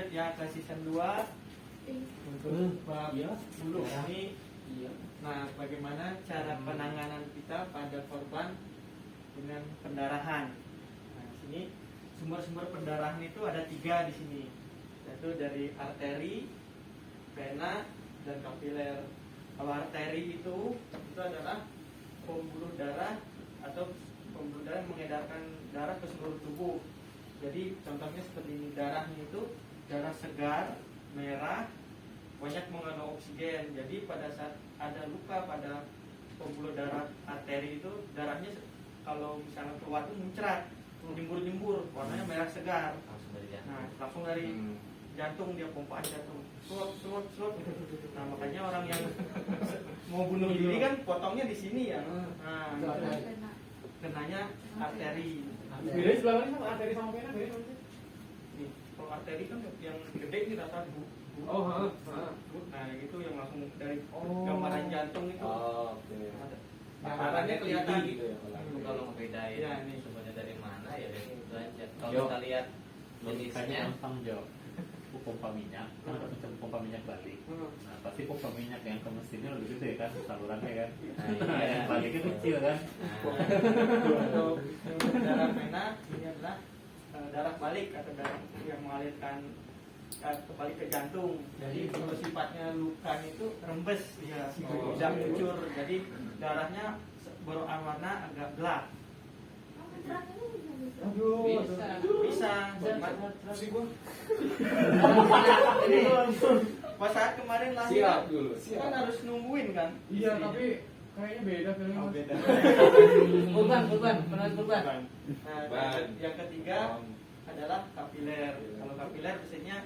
lanjut ya ke season 2 untuk bab 10 ini. Nah, bagaimana cara penanganan kita pada korban dengan pendarahan. Nah, di sini sumber-sumber pendarahan itu ada 3 di sini, yaitu dari arteri, vena, dan kapiler. Kalau arteri itu adalah pembuluh darah atau pembuluh darah yang mengedarkan darah ke seluruh tubuh. Jadi contohnya seperti ini, darahnya itu darah segar, merah, banyak mengandung oksigen. Jadi pada saat ada luka pada pembuluh darah arteri itu, darahnya kalau misalnya keluar itu muncrat, nyembur-nyembur, warnanya merah segar. Nah, langsung dari jantung, dia pompaan jantung, slot. Nah, makanya orang yang mau bunuh diri kan potongnya di sini ya. Nah, kenanya arteri. Beda sebelah mana sama arteri sama vena beda sih? Nih, kalau arteri kan yang gede ini rata bu. Oh, Nah, itu yang langsung dari gambaran jantung itu. Oke. Gambarannya kelihatan gitu ya. Kalau ngebedain Ya, ini. sumbernya dari mana ya dari itu aja. Kalau Yo. kita lihat Logikanya jenisnya, gampang jawab. Pompa minyak, kan ada macam pompa minyak balik. Nah, pasti pompa minyak yang ke mesinnya lebih gede kan, salurannya kan. nah, iya. Yang baliknya kecil kan. Untuk darah vena ini adalah darah balik atau darah yang mengalirkan kembali ke jantung. Jadi kalau sifatnya lukanya itu rembes, ya, tidak muncul. Jadi darahnya berwarna agak gelap. Aduh, Bisa. Terus gua. Ini pas saat kemarin lahir Siap dulu. kan harus nungguin kan. Iya, istrinya. tapi kayaknya beda filmnya. Oh, beda. Kurban. Nah, Ban. yang ketiga adalah kapiler. Kalau kapiler biasanya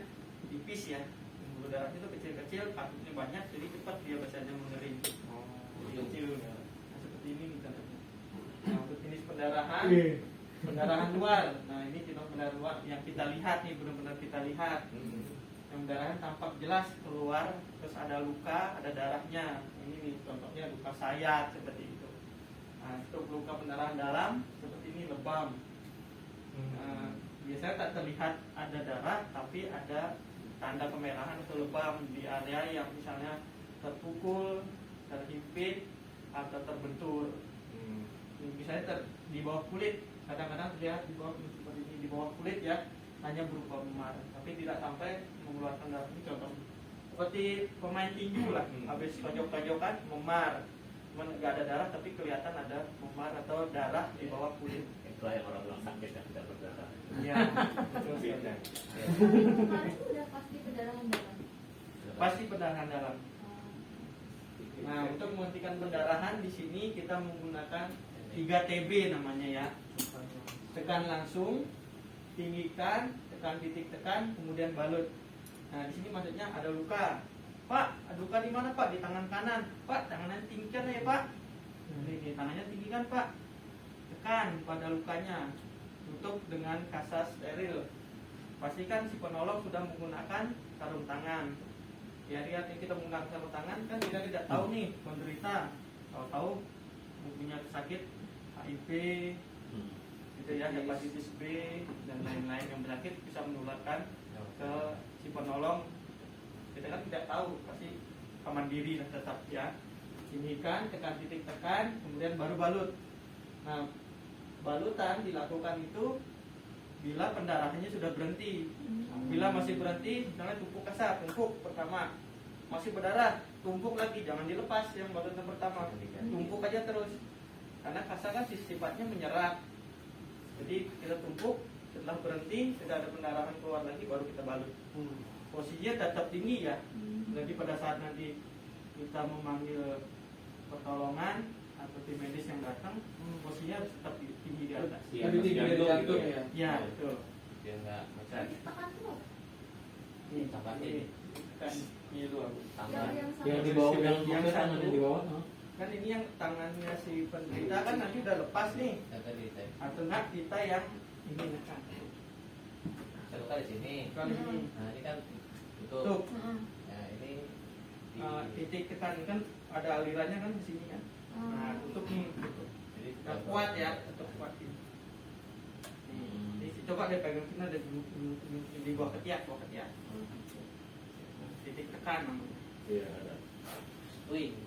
tipis ya, pembuluh darahnya itu kecil-kecil, kabutnya banyak, jadi cepat dia biasanya mengering. Jadi kecil. Nah, seperti ini nih contohnya. Nah, untuk jenis pendarahan, pendarahan luar. Nah, ini contoh pendarahan luar yang kita lihat nih, benar-benar kita lihat. Yang pendarahan tampak jelas keluar, terus ada luka, ada darahnya. Ini nih contohnya luka sayat seperti itu. Nah, untuk luka pendarahan dalam seperti ini, lebam. Nah, biasanya tak terlihat ada darah, tapi ada tanda kemerahan atau lebam di area yang misalnya terpukul, terhimpit, atau terbentur. Misalnya di bawah kulit, kadang-kadang terlihat di bawah seperti ini, di bawah kulit ya, hanya berupa memar, tapi tidak sampai mengeluarkan darah. Ini contoh seperti pemain tinju lah, habis tojok-tojokan memar, cuman nggak ada darah tapi kelihatan ada memar atau darah di bawah kulit. Itulah yang orang bilang sakit yang tidak berdarah. Iya, betul sekali. Kemarin itu udah pasti pendarahan dalam. Pasti pendarahan dalam. Nah, untuk menghentikan pendarahan di sini kita menggunakan 3TB namanya ya. Tekan langsung, tinggikan, tekan titik tekan, kemudian balut. Nah, di sini maksudnya ada luka. Pak, ada luka di mana Pak? Di tangan kanan. Pak, tangannya tinggikan ya Pak. Ini tangannya tinggikan Pak. Tekan pada lukanya. Tutup dengan kasas steril. Pastikan si penolong sudah menggunakan sarung tangan. Ya, lihat kita menggunakan sarung tangan kan kita tidak tahu nih penderita. Tahu punya sakit HIV, gitu ya, hepatitis B dan lain-lain yang penyakit bisa menularkan ke si penolong. Kita kan tidak tahu, pasti mandiri lah tetap ya. Tinggikan, tekan titik tekan, kemudian baru balut. Nah, balutan dilakukan itu bila pendarahannya sudah berhenti. Bila masih berhenti, misalnya tumpuk kasar, tumpuk pertama masih berdarah, tumpuk lagi, jangan dilepas yang balutan pertama, tumpuk aja terus. Karena kasar kan sifatnya menyerap. Jadi kita tumpuk, setelah berhenti, sudah ada pendarahan keluar lagi, baru kita balut. Posisinya tetap tinggi ya. Jadi pada saat nanti kita memanggil pertolongan atau tim medis yang datang, posisinya tetap tinggi di atas. Lebih tinggi dari jantung ya. Ya, betul. Dia nggak macam Tekan tuh. Ini Tempat ini. Kan ini dulu. tangan. Yang di bawah, yang tangan yang di bawah. Kan ini yang tangannya si penderita kan nanti udah lepas nih. Tadi Atau enggak kita yang ini nekan. satu kali sini. Kali ini. Nah ini kan tutup. Tuh, Nah ini di, titik tekan kan ada alirannya kan di sini kan. Nah, tutup nih, tutup. jadi Kita kuat ya, tetap kuat ini. Ini si coba deh pegang sini ada di bawah ketiak, titik tekan namanya. Iya ada. Wing.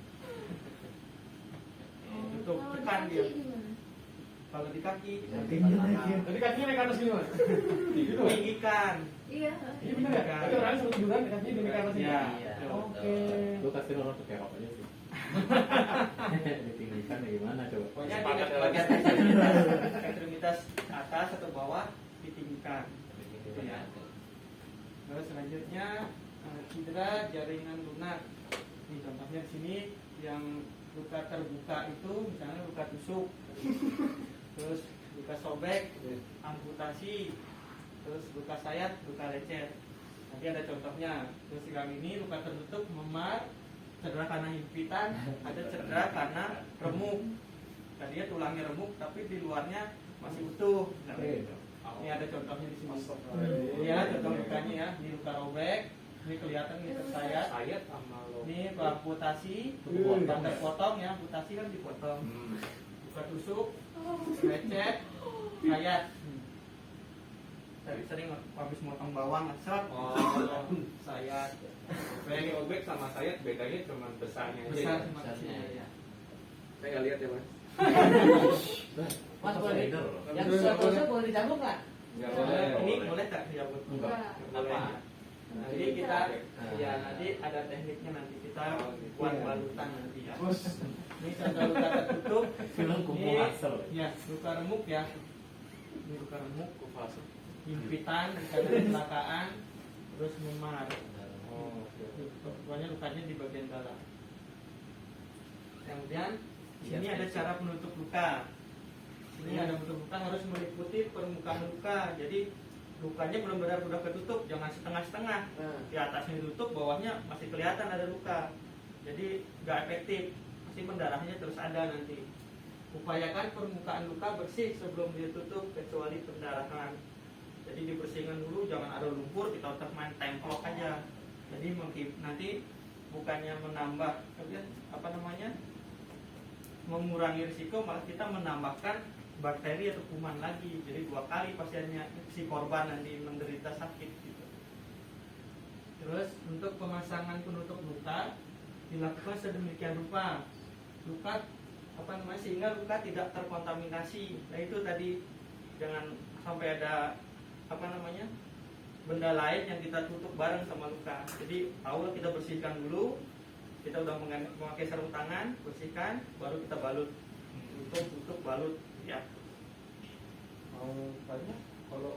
Tutup, Kalau tekan di dia. kaki gimana? Kalau di kaki, Tadi kakinya naik ke atas gini mas. Gitu mas. wing ikan. Iya. Iya benar ya. Tadi orang sebelum tiduran kakinya naik ke atas gini. Iya. Oke. Lu kasih orang tuh kayak apa aja sih? Ditinggikan ya gimana coba? Pokoknya di Sepakat bagian ekstremitas atas atau bawah ditinggikan. Ya. Terus selanjutnya cedera jaringan lunak. Ini contohnya di sini yang luka terbuka itu misalnya luka tusuk, terus luka sobek, amputasi, terus luka sayat, luka lecet. Nanti ada contohnya. Terus yang ini luka tertutup, memar, cedera karena himpitan, ada cedera karena remuk. Tadinya tulangnya remuk tapi di luarnya masih utuh. Nah, ini ada contohnya di sini. Ya, contoh lukanya ya. Ini luka robek, ini kelihatan ini tersayat. Sayat sama lo. Ini amputasi, tanda potong ya, amputasi kan dipotong. Luka tusuk, lecet, sayat. Tapi sering habis motong bawang, set, sayat. Yang obek sama sayat bedanya cuma besarnya aja. Besar ya? sama kecil ya. Saya nggak lihat ya mas. Mas boleh Tidur. yang susah boleh dicambuk nggak? Nggak Ini boleh. boleh tak dijabut? Enggak. Apa? Jadi kita ya nanti ada tekniknya nanti kita buat balutan nanti ya. Ini contoh luka tertutup. Film kumpul Ini hasil. ya luka remuk ya. Ini luka remuk, himpitan karena kecelakaan, terus memar. Oh, oke. Pokoknya lukanya di bagian dalam. Kemudian di sini ada cara penutup luka. Ini ada penutup luka harus meliputi permukaan luka. Jadi lukanya benar-benar sudah ketutup, jangan setengah-setengah. Di atasnya ditutup, bawahnya masih kelihatan ada luka. Jadi nggak efektif, pasti pendarahannya terus ada nanti. Upayakan permukaan luka bersih sebelum ditutup kecuali pendarahan. Jadi dibersihkan dulu, jangan ada lumpur, kita tetap main templok aja. Jadi nanti bukannya menambah apa namanya mengurangi risiko, malah kita menambahkan bakteri atau kuman lagi. Jadi 2 kali pasiennya si korban nanti menderita sakit gitu. Terus untuk pemasangan penutup luka dilakukan sedemikian rupa luka sehingga luka tidak terkontaminasi. Nah itu tadi jangan sampai ada benda lain yang kita tutup bareng sama luka. Jadi awal kita bersihkan dulu, kita udah memakai sarung tangan, bersihkan, baru kita balut, tutup balut ya. Tanya kalau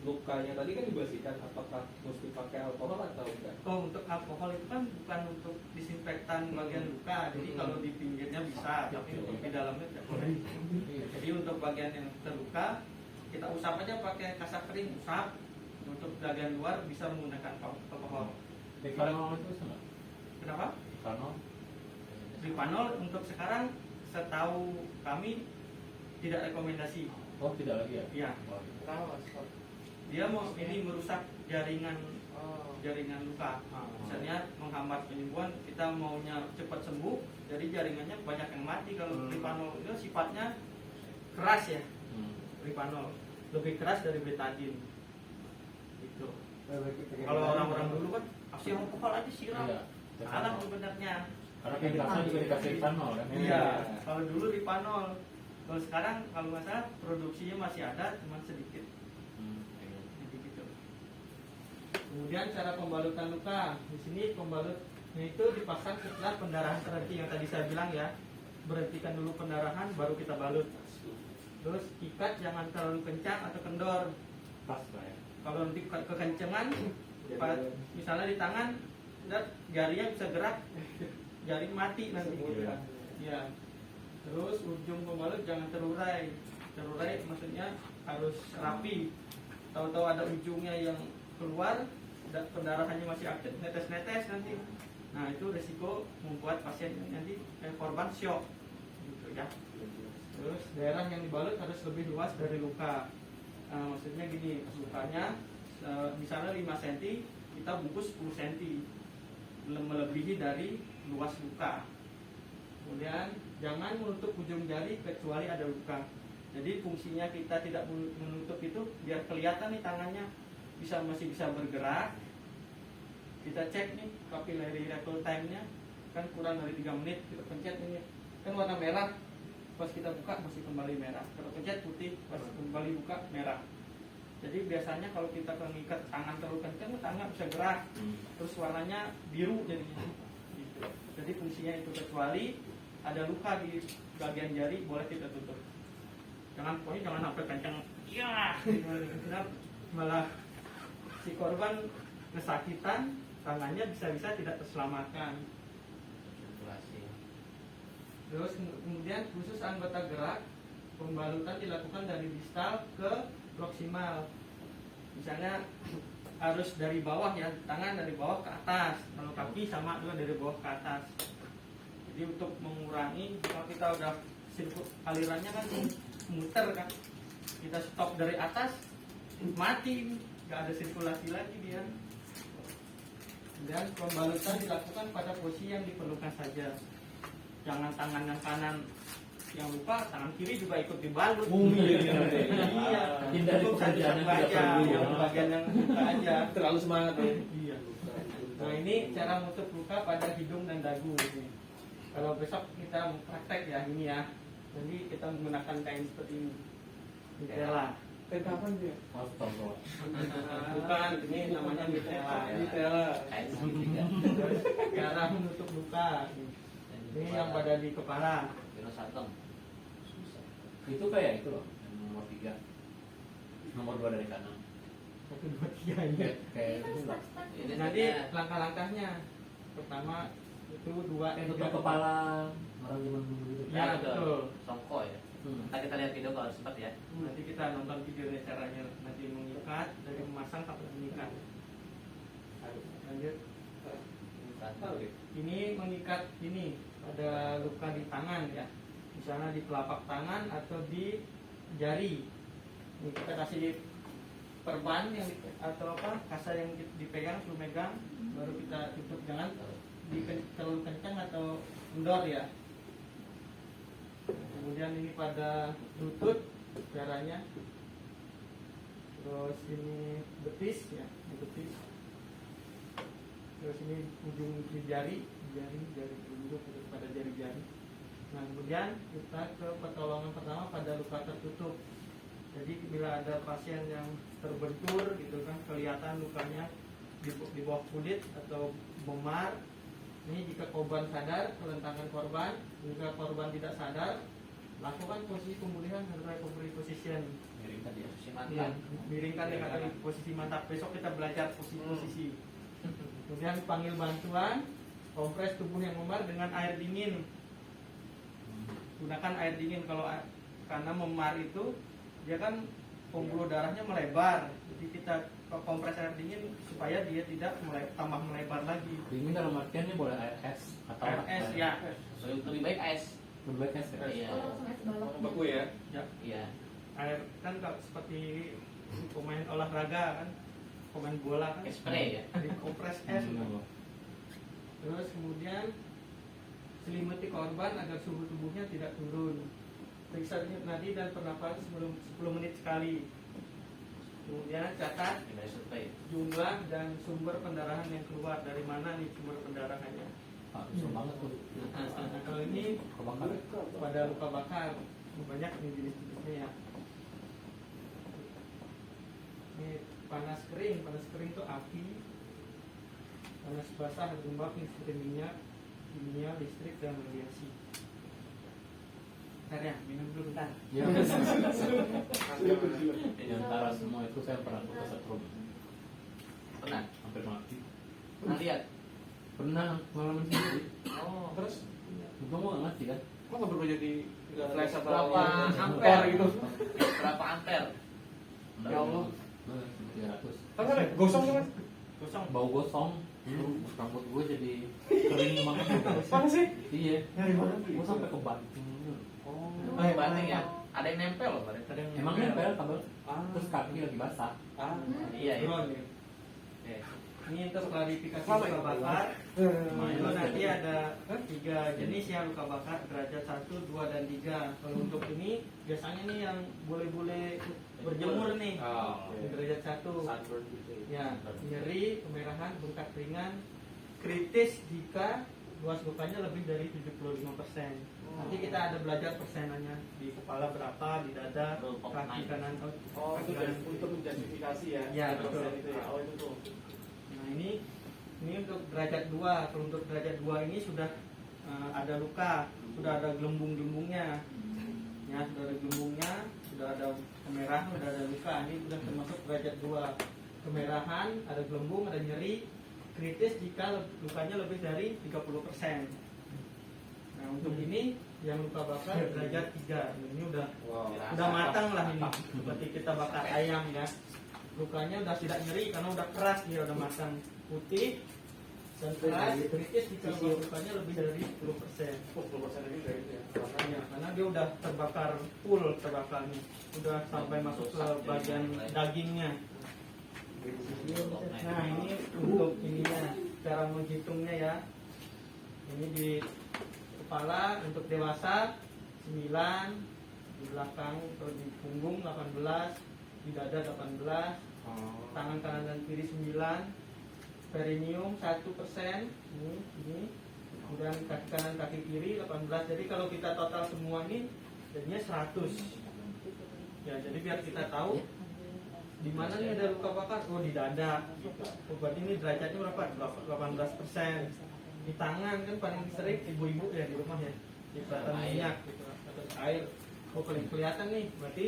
lukanya tadi kan dibersihkan, apakah mesti pakai alkohol atau enggak? Oh, untuk alkohol itu kan bukan untuk disinfektan bagian luka, jadi kalau di pinggirnya bisa, tapi untuk di dalamnya tidak boleh. Jadi untuk bagian yang terluka kita usap aja pakai kasak kering, usap. Untuk bagian luar bisa menggunakan alkohol. Dipanol itu sama? Kenapa? Dipanol? Ripanol untuk sekarang setahu kami tidak rekomendasi. Oh tidak lagi ya? Iya. Oh, gitu. Dia mau ini merusak jaringan luka. Misalnya menghambat penyembuhan, kita maunya cepat sembuh, jadi jaringannya banyak yang mati. Kalau ripanol itu sifatnya keras ya. Ripanol lebih keras dari betadine. Gitu. Kalau orang-orang dulu kan kasih alkohol aja siram. Iya. Salah sebenarnya. Karena pengkasnya juga dikasih Ripanol kan? Iya. Kalau dulu Ripanol. Kalau sekarang kalau nggak salah produksinya masih ada, cuma sedikit. Jadi gitu. Kemudian cara pembalutan luka. Di sini pembalutnya itu dipasang setelah pendarahan terhenti yang tadi saya bilang ya. Berhentikan dulu pendarahan, baru kita balut. Terus ikat jangan terlalu kencang atau kendor. Pas lah ya. Kalau nanti kekencengan, misalnya di tangan, jarinya bisa gerak, jari mati nanti. Ya. Terus ujung pembalut jangan terurai. Terurai maksudnya harus rapi. Tahu-tahu ada ujungnya yang keluar, pendarahannya masih aktif, netes-netes nanti. Nah itu resiko membuat pasien nanti korban shock, gitu ya. Terus daerah yang dibalut harus lebih luas dari luka. Maksudnya gini, lukanya misalnya 5 cm, kita bungkus 10 cm, melebihi dari luas luka. Kemudian jangan menutup ujung jari kecuali ada luka. Jadi fungsinya kita tidak menutup itu biar kelihatan nih tangannya masih bisa bergerak. Kita cek nih capillary rectal time-nya kan kurang dari 3 menit, kita pencet ini kan warna merah, pas kita buka masih kembali merah, kalau pencet putih, pas kembali buka merah. Jadi biasanya kalau kita mengikat tangan terlalu kencang, tangan bisa gerak, terus warnanya biru jadinya gitu. Jadi fungsinya itu, kecuali ada luka di bagian jari boleh kita tutup. Pokoknya jangan sampai kencang, ya, malah si korban kesakitan, tangannya bisa-bisa tidak terselamatkan. Terus kemudian khusus anggota gerak, pembalutan dilakukan dari distal ke proksimal. Misalnya harus dari bawah ya, tangan dari bawah ke atas, kalau kaki sama juga dari bawah ke atas. Jadi untuk mengurangi, kalau kita udah alirannya kan muter kan, kita stop dari atas, mati, nggak ada sirkulasi lagi dia. Dan pembalutan dilakukan pada posisi yang diperlukan saja. Jangan tangan yang kanan yang luka, tangan kiri juga ikut dibalut. Iya. Hindari pekerjaan yang tidak perlu. Yang bagian yang luka aja. Terlalu semangat ya. Iya. Nah ini cara menutup luka pada hidung dan dagu. Kalau besok kita mau praktek ya ini ya. Jadi kita menggunakan kain seperti ini. Mitela. Kapan dia? Astagfirullah. Bukan, ini namanya mitela. Mitela. Kain segitiga. Cara menutup luka. Ini yang pada di kepala. Kilo santong. Itu kayak itu loh, yang nomor 3, nomor 2 dari kanan. 1, 2, 3 ini. Kayak itu lah. Ini Nanti langkah-langkahnya. Pertama itu 2 Tutup kepala orang zaman dulu gitu. Ya, betul. Songko ya. Nanti kita lihat video kalau sempat ya. Nanti kita nonton videonya caranya nanti mengikat dari memasang sampai mengikat. Lanjut. Ini mengikat ini pada luka di tangan ya, misalnya di telapak tangan atau di jari. Ini kita kasih perban yang atau apa kasa yang dipegang, suruh megang, baru kita tutup, jangan terlalu kencang atau kendor ya. Kemudian ini pada lutut caranya, terus ini betis ya, ini betis. Terus ini ujung di jari telunjuk pada jari-jari. Nah kemudian kita ke pertolongan pertama pada luka tertutup. Jadi bila ada pasien yang terbentur gitu kan, kelihatan lukanya di bawah kulit atau memar, ini jika korban sadar, kelentakan korban. Jika korban tidak sadar, lakukan posisi pemulihan recovery position. Miringkan dia. Posisi Iya, mantap. miringkan dia kata posisi mantap. Besok kita belajar posisi-posisi. Kemudian panggil bantuan, kompres tubuh yang memar dengan air dingin. Gunakan air dingin karena memar itu dia kan pembuluh darahnya melebar. Jadi kita kompres air dingin supaya dia tidak tambah melebar lagi. Dingin dalam artiannya boleh air es atau Air es ya. So, lebih baik es. Lebih baik es ya. Iya. Oh, langsung es balok. Beku ya. Ya, Iya. air kan seperti pemain olahraga kan, pemain bola kan. Spray ya. Dikompres es. Terus kemudian selimuti korban agar suhu tubuhnya tidak turun. Periksa nadi dan pernapasan sebelum 10 menit sekali. Kemudian catat Ini dari survei. jumlah dan sumber pendarahan yang keluar, dari mana nih sumber pendarahannya. Susah banget tuh. Nah, kalau ini Kebakar. pada luka bakar banyak nih jenis-jenisnya ya. Ini panas kering itu api, panas basah lembab seperti minyak, kimia, listrik dan radiasi. Bentar ya, minum dulu bentar. Ya. Di antara semua itu saya pernah ke setrum. Pernah. Hampir mati. Pernah lihat. Pernah ngalamin sendiri. Oh. Terus Untung gua nggak mati kan. kok nggak berubah jadi flash atau Berapa ampere gitu? Berapa ampere? Ya Allah. 300. Apa nih? Gosong kan? Kosong. Bau gosong. Rambut gue jadi kering banget. Mana sih? Iya. Dari mana? Gue sampai ke banting. Oh. Banting ya. Ada yang nempel loh, Pak. Ada yang Emang nempel kabel. Ah. Terus kaki lagi basah. Ah. Iya, iya. Drone, ya. Oke. Ini untuk klarifikasi luka bakar. Nah, itu nanti ada 3 jenis ya luka bakar, derajat 1, 2, dan 3. Kalau untuk ini biasanya nih yang boleh-boleh berjemur nih. Oh, Derajat 1. sunburn gitu Ya, nyeri, kemerahan, bengkak ringan, kritis jika luas lukanya lebih dari 75%. Nanti kita ada belajar persenannya di kepala berapa, di dada, kaki kanan, kaki kanan. untuk menjustifikasi ya. Ya, betul. Itu ya. Oh, itu tuh. Nah, ini untuk derajat 2. Kalau untuk derajat 2 ini sudah ada luka, sudah ada gelembung-gelembungnya. Ya, sudah ada gelembungnya, sudah ada kemerahan, sudah ada luka. Ini sudah termasuk derajat 2. Kemerahan, ada gelembung, ada nyeri, kritis jika lukanya lebih dari 30%. Nah, untuk ini yang luka bakar derajat 3. Ini udah matang lah ini. Seperti kita bakar ayam ya. Lukanya udah tidak nyeri karena udah keras, dia udah matang, putih dan keras, kritis jika lukanya lebih dari 10%. 10% ini dari itu ya. Ya, karena dia udah terbakar full terbakarnya, udah sampai masuk ke bagian dagingnya. Nah, ini untuk ininya, cara menghitungnya ya. Ini di kepala untuk dewasa 9, di belakang atau di punggung 18, di dada 18, tangan kanan dan kiri 9, perineum 1%, ini. Kemudian kaki kanan kaki kiri 18. Jadi kalau kita total semua ini jadinya 100. Ya, jadi biar kita tahu di mana nih ada luka bakar. Oh, di dada. Oh, berarti ini derajatnya berapa? 18%. Di tangan kan paling sering ibu-ibu ya di rumah ya, di pelatan minyak gitu atau air. Oh, paling kelihatan nih. Berarti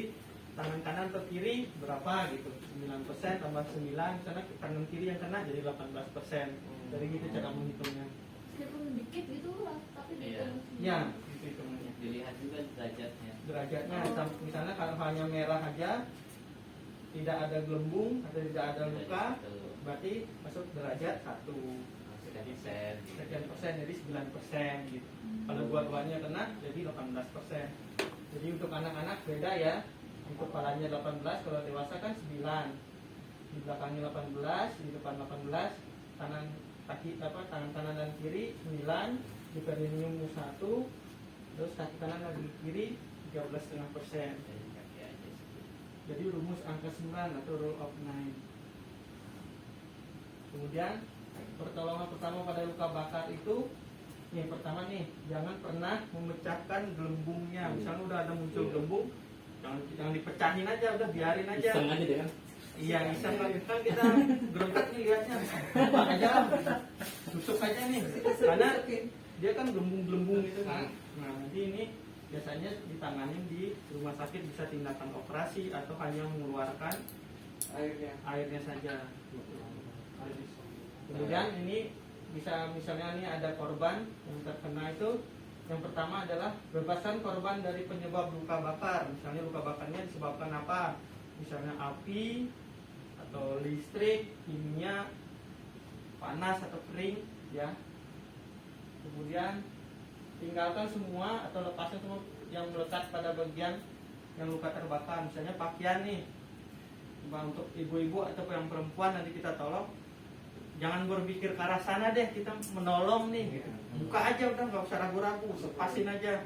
tangan kanan atau kiri berapa gitu? 9% tambah 9, misalnya tangan kiri yang kena jadi 18%. Jadi gitu cara menghitungnya. Meskipun dikit gitu lah, tapi Iya. Ya, gitu hitungannya. Dilihat juga derajatnya. Derajatnya misalnya kalau hanya merah aja, tidak ada gelembung atau tidak ada luka, berarti masuk derajat 1. Sekian persen jadi 9% gitu. Kalau dua-duanya kena jadi 18%. Jadi untuk anak-anak beda ya. Untuk kepalanya 18, kalau dewasa kan 9. Di belakangnya 18, di depan 18, tangan kanan dan kiri 9, di perineum 1, terus kaki kanan dan kiri 13,5%. Jadi rumus angka 9 atau rule of 9. Kemudian pertolongan pertama pada luka bakar itu, yang pertama nih, jangan pernah memecahkan gelembungnya. Misalnya udah ada muncul gelembung, jangan dipecahin aja, udah biarin aja. Iseng aja deh kan. Iya, iseng kan kita gerontak nih lihatnya. Buka aja, tutup aja nih. Karena dia kan gelembung-gelembung gitu kan. Nah, nanti ini biasanya ditanganin di rumah sakit, bisa tindakan operasi atau hanya mengeluarkan airnya saja. Kemudian ini bisa misalnya ini ada korban yang terkena itu, yang pertama adalah bebaskan korban dari penyebab luka bakar. Misalnya luka bakarnya disebabkan apa? Misalnya api atau listrik, kimia, panas atau kering ya. Kemudian tinggalkan semua atau lepaskan semua yang melekat pada bagian yang luka terbakar. Misalnya pakaian nih, untuk ibu-ibu atau yang perempuan nanti kita tolong, jangan berpikir ke arah sana deh, kita menolong nih gitu. Buka aja udah, nggak usah ragu-ragu, lepasin aja.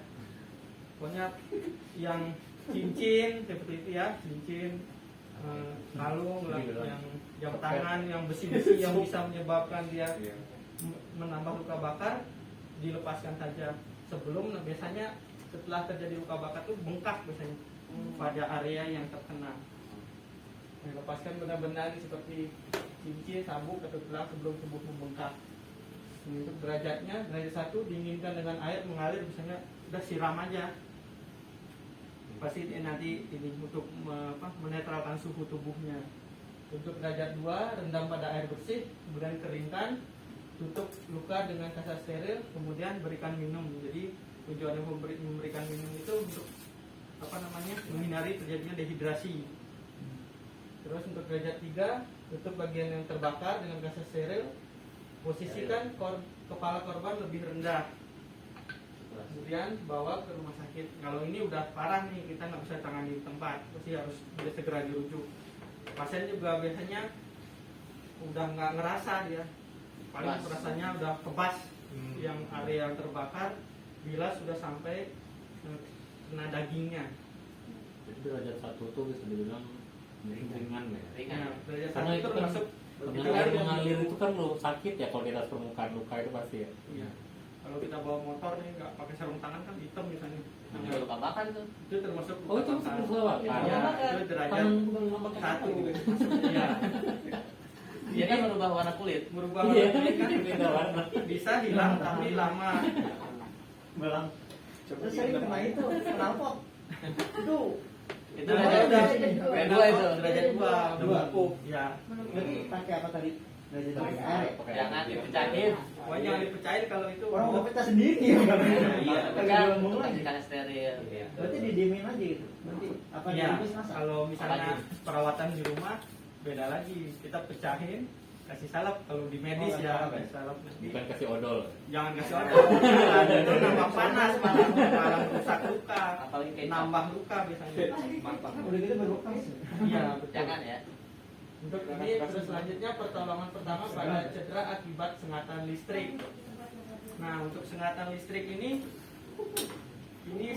Pokoknya yang cincin seperti itu ya, cincin, kalung, yang jam tangan, yang besi-besi yang bisa menyebabkan dia menambah luka bakar, dilepaskan saja. Sebelum, biasanya setelah terjadi luka bakar tuh bengkak biasanya pada area yang terkena. Lepaskan benar-benar seperti cincin, sabuk atau gelang sebelum tubuh membengkak. Untuk derajatnya, derajat 1 dinginkan dengan air mengalir, misalnya udah siram aja. Pasti nanti ini untuk menetralkan suhu tubuhnya. Untuk derajat 2 rendam pada air bersih, kemudian keringkan, tutup luka dengan kasa steril, kemudian berikan minum. Jadi tujuannya memberikan minum itu untuk menghindari terjadinya dehidrasi. Terus untuk derajat 3, tutup bagian yang terbakar dengan kasa steril, posisikan kepala korban lebih rendah, kemudian bawa ke rumah sakit. Kalau ini udah parah nih, kita nggak bisa tangani di tempat, pasti harus segera dirujuk. Pasien juga biasanya udah nggak ngerasa dia, paling Kebas. rasanya udah kebas yang area yang terbakar bila sudah sampai kena dagingnya. Jadi derajat 1 tuh bisa dibilang ringan ya. Ringan. Nah, derajat Karena 1 itu itu kan termasuk Karena itu air kan mengalir itu kan lo sakit ya kalau di atas permukaan luka itu pasti ya. Iya. Kalau kita bawa motor nih nggak pakai sarung tangan kan hitam misalnya. Juga luka bakar itu. Itu termasuk Oh itu bakar. masuk luka bakar. Iya, itu derajat Tangan bukan luka bakar 1. gitu. Iya. Dia kan merubah warna kulit. Merubah Iya, warna kulit kan beda warna. bisa hilang tapi lama. Belang. Terus saya kena itu, knalpot. Itu Itu Nah, derajat udah. kedua itu. Derajat 2. Dua. Ya. berarti pakai apa tadi? Dari pakai air. Jangan dipecahin. Pokoknya jangan dipecahin kalau itu. Orang mau pecah sendiri ya. Iya, Lagi kan ngomong lagi. ikan steril. Berarti didiemin aja gitu. Nanti apa Iya, dibungkus masak? kalau misalnya Apalagi? perawatan di rumah beda lagi. Kita pecahin, kasih salep. Kalau di medis Oh, ya salep ya? kasih salep. Bukan kasih odol. Jangan kasih odol. Itu nambah panas, malah rusak luka, Apalagi kecap. nambah luka biasanya. Udah gitu berbekas. Iya, betul. Jangan ya. Untuk ini terus selanjutnya pertolongan pertama pada cedera akibat sengatan listrik. Nah, untuk sengatan listrik ini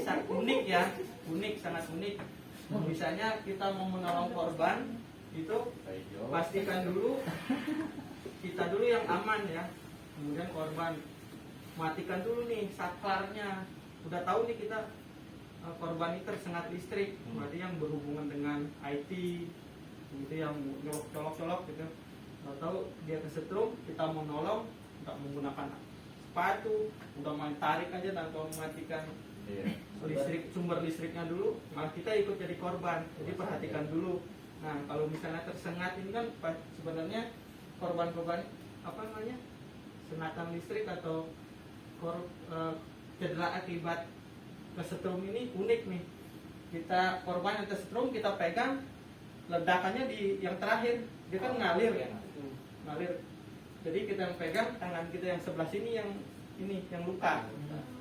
sangat unik ya, sangat unik. Misalnya kita mau menolong korban itu pastikan dulu kita dulu yang aman ya, kemudian korban matikan dulu nih saklarnya. Udah tahu nih kita korban ini tersengat listrik, berarti yang berhubungan dengan IT gitu, yang colok-colok gitu. Tahu dia kesetrum, kita mau nolong nggak menggunakan sepatu, udah main tarik aja tanpa mematikan listrik, sumber listriknya dulu, malah kita ikut jadi korban. Jadi perhatikan dulu. Nah, kalau misalnya tersengat ini kan sebenarnya korban-korban apa namanya, sengatan listrik atau cedera akibat kesetrum ini unik nih. Kita korban yang kesetrum, kita pegang, ledakannya di yang terakhir, dia kan ngalir ya, ngalir. Jadi kita yang pegang, tangan kita yang sebelah sini yang ini, yang luka.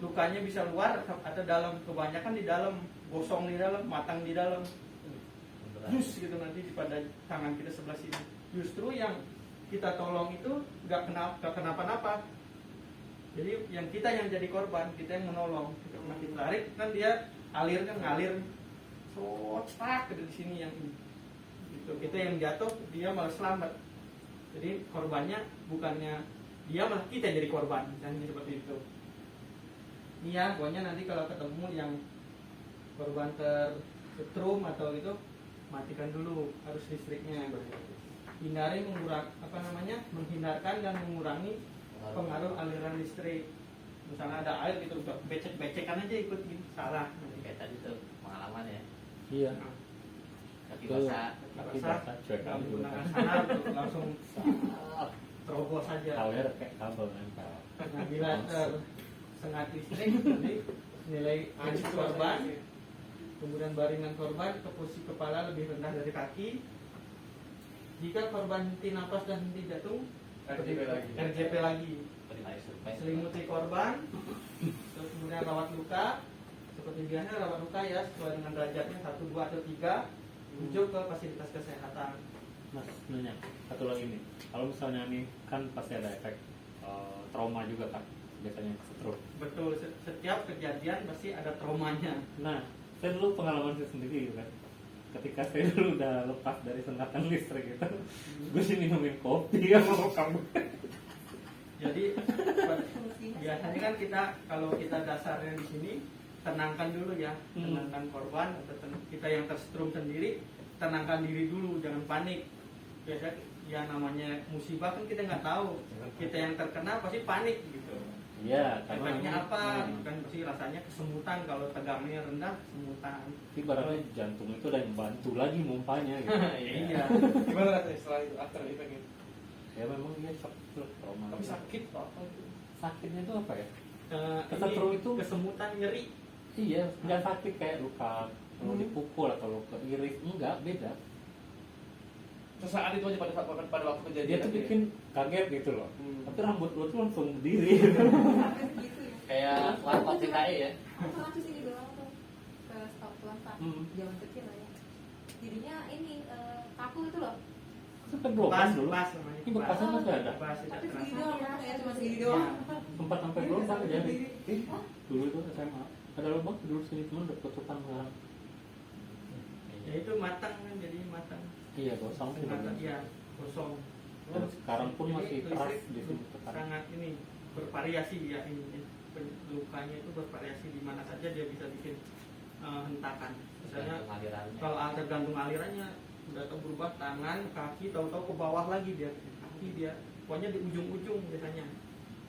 Lukanya bisa luar atau dalam, kebanyakan di dalam, gosong di dalam, matang di dalam. Jus gitu nanti pada tangan kita sebelah sini. Justru yang kita tolong itu nggak kenapa-napa. Jadi yang kita yang jadi korban, kita yang menolong. Kita makin tarik kan dia alir kan ngalir, so cepat di sini yang ini. Gitu. Kita yang jatuh, dia malah selamat. Jadi korbannya bukannya dia, malah kita yang jadi korban. Dan seperti itu. Iya, pokoknya nanti kalau ketemu yang korban tersetrum atau itu, matikan dulu harus listriknya. Hindari menghindarkan dan mengurangi pengaruh aliran listrik. Misalnya ada air gitu, udah becek-becekan aja ikut gitu, salah. Kayak tadi tuh pengalaman ya. Iya. Kaki Betul. basah. Kaki basah, cuek Kalau aja. menggunakan sanar langsung terobos saja. Tawar kayak kabel nempel. Nah, bila tersengat listrik, jadi nilai posisi korban, kemudian baringan korban ke posisi kepala lebih rendah dari kaki. Jika korban henti napas dan henti jantung, RJP lagi. Selimuti korban, terus kemudian rawat luka. Seperti biasa rawat luka ya, sesuai dengan derajatnya 1, 2, atau 3. Rujuk ke fasilitas kesehatan. Mas, nanya satu lagi nih. Kalau misalnya nih kan pasti ada efek trauma juga kan, biasanya stroke. Betul, setiap kejadian pasti ada traumanya. Nah, saya dulu pengalaman saya sendiri gitu kan. Ketika saya dulu udah lepas dari sengatan listrik itu, gue sih minumin kopi sama kamu. Jadi biasanya kan kita, kalau kita dasarnya di sini, tenangkan dulu ya, tenangkan korban atau kita yang tersetrum sendiri, tenangkan diri dulu, jangan panik. Biasa ya namanya musibah kan kita nggak tahu, kita yang terkena pasti panik gitu. Iya, Efeknya apa? Kan pasti rasanya kesemutan, kalau tegangnya rendah kesemutan. Tapi barangnya jantung itu udah membantu lagi mumpanya gitu. Iya. Gimana rasanya setelah itu after effect itu? Ya memang dia shock tuh, trauma. Tapi sakit apa? Sakitnya itu apa ya? Kesetrum itu kesemutan, nyeri. Iya, nggak sakit kayak luka kalau dipukul atau luka iris, enggak, beda. Sesaat itu aja pada waktu kejadian. Dia tuh aja ya? bikin kaget gitu loh. Tapi rambut lu tuh langsung berdiri. gitu ya. Kayak warkop DKI ya. Aku kan sini doang tuh ke stop swasta zaman kecil lah ya. Jadinya ini kaku itu loh. Sempat belokan dulu. Bekas namanya. Ini bekasnya masih ada. Bekas tidak Tapi segini terasa. doang kan ya, cuma segini Ya. doang. Sempat sampai belokan jadi. Dulu itu SMA ada lubang dulu sini cuma udah tutupan sekarang. Ya itu matang kan, jadi matang. Iya gosong sih. Matang, iya, kosong. Dan sekarang pun Jadi masih keras listrik di sini tekan. sangat ini bervariasi ya, ini lukanya itu bervariasi, di mana saja dia bisa bikin hentakan. Misalnya alirannya. kalau tergantung alirannya udah tahu berubah tangan, kaki, tahu-tahu ke bawah lagi dia, kaki dia, pokoknya di ujung-ujung biasanya.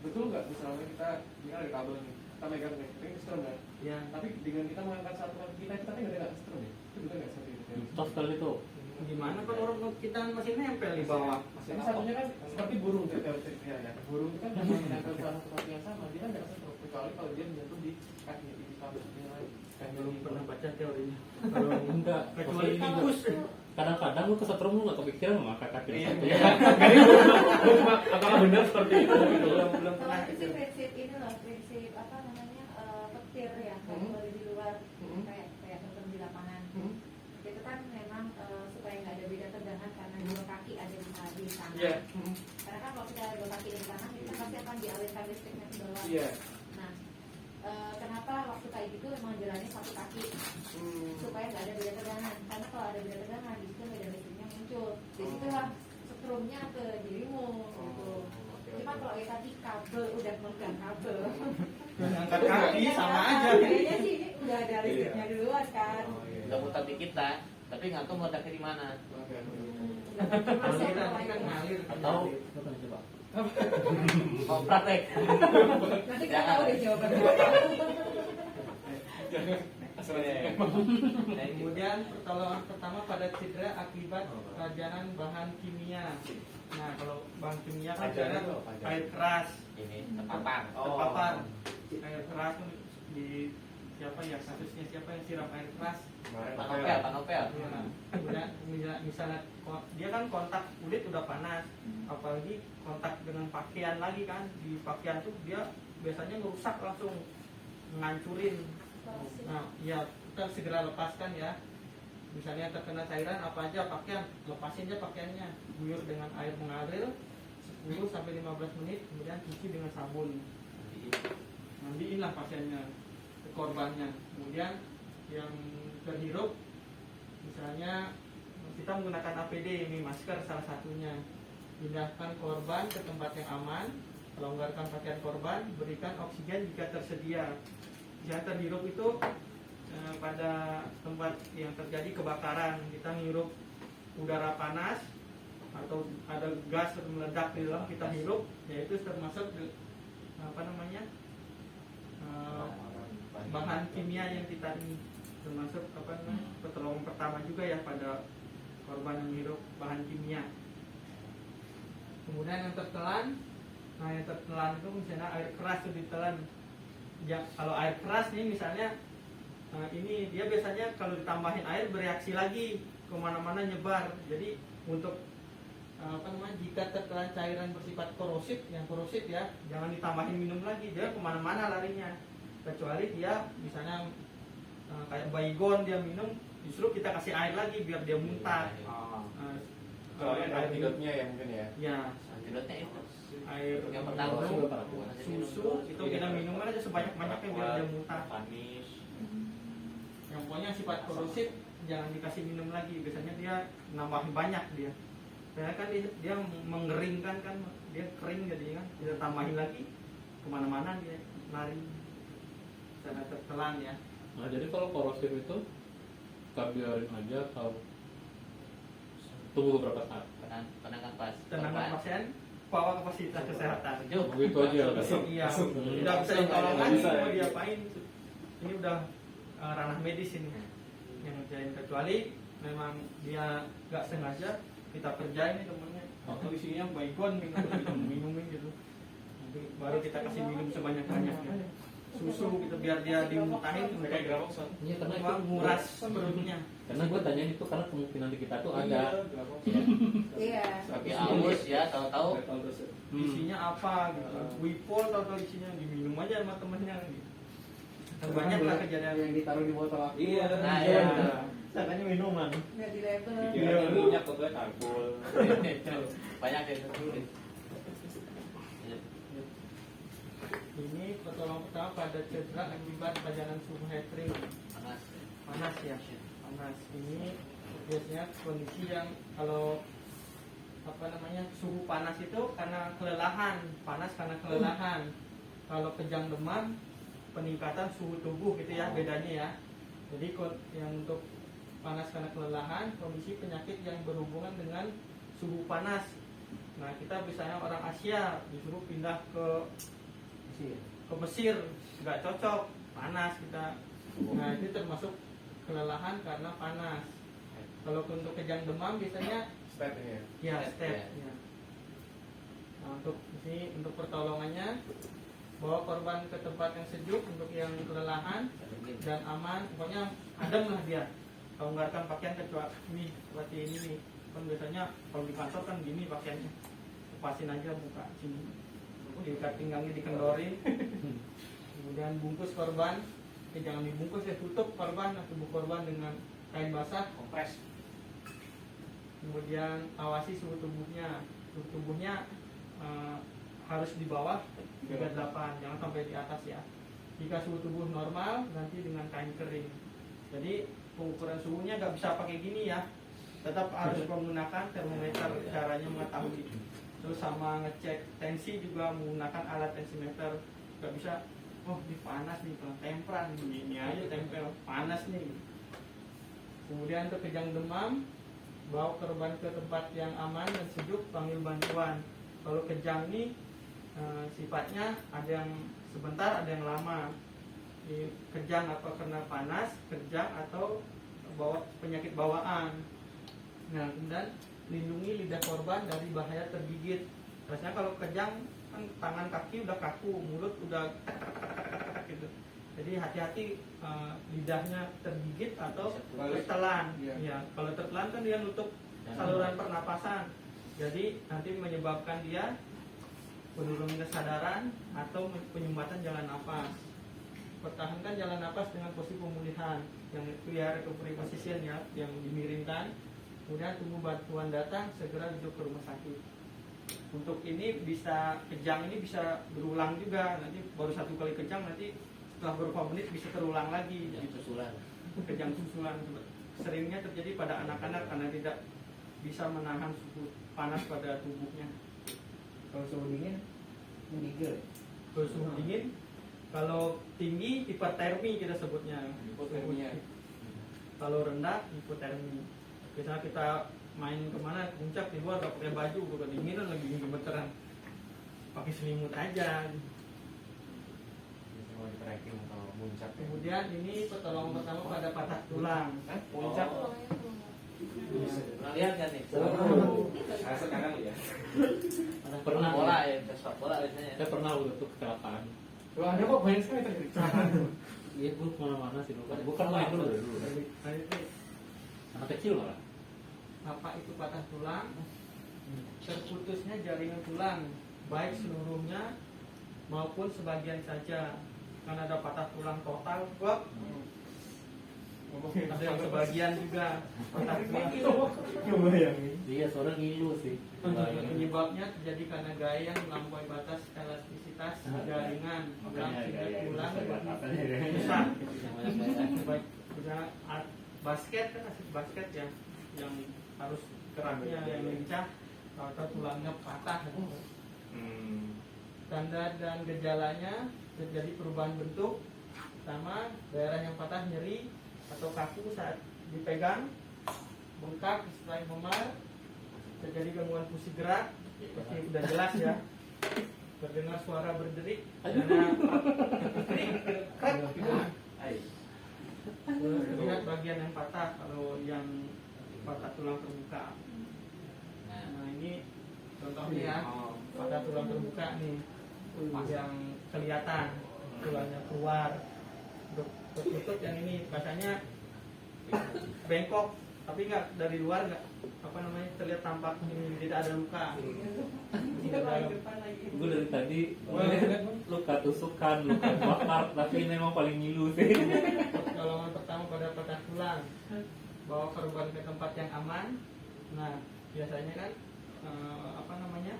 Betul nggak misalnya kita ini ada kabel nih, kita megang nih, ini kesetrum kan? Ya, Tapi dengan kita mengangkat satu kaki kita tapi nggak kesetrum ya? Itu juga nggak seperti itu. Ya? Mitos kali itu. gimana kan orang kita masih nempel di bawah. Ini satunya kan seperti burung teorinya ya. Burung itu kan memang menempel pada satu kaki yang sama, dia kan nggak kesetrum kecuali kalau dia menyentuh di kaki di kabel yang lain. Belum pernah baca teorinya. Kalau enggak, Kecuali ini kampus. kadang-kadang lu kesetrum lu nggak kepikiran mau ngangkat kaki Iya. satu. Gue cuma apakah benar seperti itu gitu. Belum Kalau pernah itu itu. sih prinsip ini loh, prinsip apa namanya petir ya, kalau di luar kayak petir di lapangan. Itu kan memang supaya nggak ada beda tegangan karena dua kaki ada di tangan. Iya. Karena kan kalau kita dua kaki di tangan kita pasti akan dialirkan listriknya ke bawah. Iya. Nah, kenapa waktu kayak gitu emang jalannya satu kaki supaya nggak ada beda tegangan? Karena kalau ada beda tegangan di situ beda listriknya muncul. Di situlah setrumnya ke dirimu gitu. Cuma kalau kayak tadi kabel udah megang kabel. Angkat kaki sama aja. Kayaknya sih ini udah ada listriknya duluan kan. Udah muter di kita, tapi nggak tahu meledaknya di mana. Kalau kita nanti kan ngalir. Atau lu pernah coba? Mau praktek. Nanti kita tahu deh jawabannya. Nah, kemudian pertolongan pertama pada cedera akibat kerajanan bahan kimia. Nah, kalau bahan kimia kan Kerajanan ada itu apa? air keras, Ini terpapar. terpapar. Air keras tuh di siapa ya, kasusnya siapa yang siram air keras? Panopel, panopel. Ya, kemudian misalnya dia kan kontak kulit udah panas, apalagi kontak dengan pakaian lagi kan, di pakaian tuh dia biasanya merusak langsung, ngancurin. Nah, ya kita segera lepaskan ya. Misalnya terkena cairan apa aja pakaian, lepasin aja pakaiannya, guyur dengan air mengalir 10 sampai 15 menit, kemudian cuci dengan sabun. Mandiin lah pasiennya, ke korbannya. Kemudian yang terhirup, misalnya kita menggunakan APD, ini masker salah satunya. Pindahkan korban ke tempat yang aman, longgarkan pakaian korban, berikan oksigen jika tersedia. Yang terhirup itu pada tempat yang terjadi kebakaran, kita ngirup udara panas atau ada gas meledak di dalam, kita hirup, yaitu termasuk apa namanya bahan kimia yang kita termasuk apa namanya pertolongan pertama juga ya pada korban yang hirup bahan kimia. Kemudian yang tertelan, nah yang tertelan itu misalnya air keras itu ditelan. Ya, kalau air keras nih misalnya ini dia biasanya kalau ditambahin air bereaksi lagi kemana-mana nyebar. Jadi untuk apa namanya jika tertelan cairan bersifat korosif, yang korosif ya jangan ditambahin minum lagi, dia kemana-mana larinya. Kecuali dia misalnya kayak baygon dia minum, justru kita kasih air lagi biar dia muntah. Soalnya ada antidotnya ya mungkin ya. Ya, Antidotnya itu. air Yang pertama minum, minum susu itu kita minum aja sebanyak-banyaknya biar dia muntah. Panis. Yang pokoknya sifat korosif jangan dikasih minum lagi, biasanya dia nambahin banyak dia. Karena kan dia mengeringkan kan, dia kering jadi kan, kita tambahin lagi kemana-mana dia lari. Karena tertelan ya. Nah jadi kalau korosif itu kita biarin aja atau tunggu beberapa saat. Penangan pas. Tenangkan pasien, bawa ke fasilitas kesehatan. Begitu aja udah. Iya, Langsung. udah bisa ditolong Bisa, lagi, ya. mau diapain? Ini udah ranah medis ini yang ngerjain, kecuali memang dia nggak sengaja kita kerjain nih temennya, atau isinya baygon minumin gitu, nanti baru kita kasih minum sebanyak-banyaknya. Susu gitu biar dia dimuntahin untuk Kayak Gramoxon. Iya karena itu menguras perutnya. karena gue tanyain itu karena kemungkinan di kita tuh ada. Iya. Tapi aus ya, tahu-tahu terus ya. Isinya apa gitu, wipol atau isinya diminum aja sama temennya gitu. banyak lah kejadian. yang ditaruh di botol aku. Iya. Nah, Iya. iya. Katanya minuman. nggak di label. Iya, minyak kok gue tabul. Banyak yang tertulis. Ini pertolongan pertama pada cedera akibat pajanan suhu hatering. Panas. Panas ya, panas. Ini biasanya kondisi yang kalau apa namanya suhu panas itu karena kelelahan, panas karena kelelahan. Kalau kejang demam peningkatan suhu tubuh gitu ya bedanya ya. Jadi yang untuk panas karena kelelahan kondisi penyakit yang berhubungan dengan suhu panas. Nah kita misalnya orang Asia disuruh pindah ke Mesir nggak cocok, panas kita. Nah itu termasuk kelelahan karena panas. Kalau untuk kejang demam biasanya Step ini ya. ya Step, step. Ya. Nah, untuk ini untuk pertolongannya bawa korban ke tempat yang sejuk untuk yang kelelahan dan aman, pokoknya adem lah dia. Kalau nggak akan pakaian kecuali ini seperti ini nih, kan biasanya kalau di kantor kan gini pakaiannya, lepasin aja buka sini, diikat pinggangnya dikendorin, kemudian bungkus korban, jangan dibungkus ya, tutup korban, tubuh korban dengan kain basah, kompres. Kemudian awasi suhu tubuhnya, harus di bawah 38, jangan sampai di atas ya. Jika suhu tubuh normal, ganti dengan kain kering. Jadi pengukuran suhunya nggak bisa pakai gini ya, tetap harus menggunakan termometer caranya mengetahui. Terus sama ngecek tensi juga menggunakan alat tensimeter. Nggak bisa, oh ini panas nih, tempran ini aja tempel panas nih. Kemudian untuk kejang demam, bawa korban ke tempat yang aman dan sejuk, panggil bantuan. Kalau kejang ini sifatnya ada yang sebentar, ada yang lama. Kejang apa karena panas, kejang atau bawa penyakit bawaan. Nah, kemudian lindungi lidah korban dari bahaya tergigit. Biasanya kalau kejang kan tangan kaki udah kaku, mulut udah gitu. Jadi hati-hati lidahnya tergigit atau tertelan. Ya, kalau tertelan kan dia nutup saluran pernapasan. Jadi nanti menyebabkan dia penurunan kesadaran atau penyumbatan jalan nafas. Pertahankan jalan nafas dengan posisi pemulihan yang itu ya recovery position ya, yang dimiringkan. Kemudian tunggu bantuan datang, segera rujuk ke rumah sakit. Untuk ini bisa kejang ini bisa berulang juga, nanti baru satu kali kejang nanti setelah beberapa menit bisa terulang lagi. Yang susulan. Kejang susulan seringnya terjadi pada anak-anak karena tidak bisa menahan suhu panas pada tubuhnya. Kalau suhu dingin, menggigil. Kalau suhu dingin, kalau tinggi hipertermi kita sebutnya. Hipotermia. Kalau rendah hipotermi. Biasanya kita main kemana, puncak di luar gak pakai baju, kalau dinginan lagi gemeteran, pakai selimut aja. Mau di trekking atau muncak. Kemudian ini pertolongan pertama pada patah tulang. Muncak. Pernah lihat kan nih? Nah, sekarang ya. Pernah Bola ya, sepak bola biasanya. Saya pernah waktu kecelakaan. Wah, ada kok banyak sekali terjadi kecelakaan. Iya, gue kemana-mana sih, bukan main dulu dari dulu. Nah, itu Anak kecil malah. apa itu patah tulang? Terputusnya jaringan tulang, baik seluruhnya maupun sebagian saja. Karena ada patah tulang total, kok. Ada yang sebagian juga patah tulang. Iya, soalnya ngilu sih. Penyebabnya terjadi karena gaya yang melampaui batas elastisitas jaringan tulang sehingga tulang rusak. Baik, misalnya basket kan asik basket ya, yang harus keraknya yang lincah atau tulangnya patah. Tanda dan gejalanya terjadi perubahan bentuk, sama daerah yang patah nyeri atau kaku saat dipegang, bengkak setelah memar, terjadi gangguan fungsi gerak, pasti udah jelas ya. Terdengar suara berderik, lihat bagian yang patah kalau yang patah tulang terbuka. Nah ini contohnya ya, patah tulang terbuka nih, yang kelihatan tulangnya keluar. Untuk tertutup yang ini bahasanya bengkok, tapi nggak dari luar nggak apa namanya terlihat tampak ini tidak ada luka. Tidak lagi depan lagi. Gue dari tadi luka tusukan, luka bakar, tapi ini emang paling ngilu sih. Pertolongan pertama pada patah tulang, bawa korban ke tempat yang aman. Nah biasanya kan apa namanya,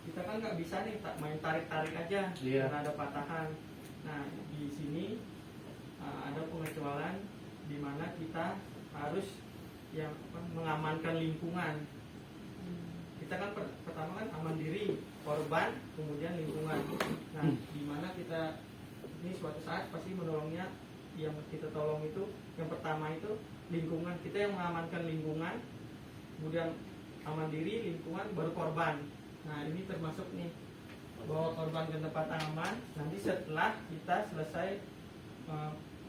kita kan nggak bisa nih main tarik-tarik aja Iya. karena ada patahan. Nah di sini ada pengecualian di mana kita harus yang mengamankan lingkungan. Kita kan pertama kan aman diri, korban, kemudian lingkungan. Nah di mana kita ini suatu saat pasti menolongnya, yang kita tolong itu yang pertama itu lingkungan, kita yang mengamankan lingkungan, kemudian aman diri, lingkungan, baru korban. Nah ini termasuk nih, bawa korban ke tempat aman. Nanti setelah kita selesai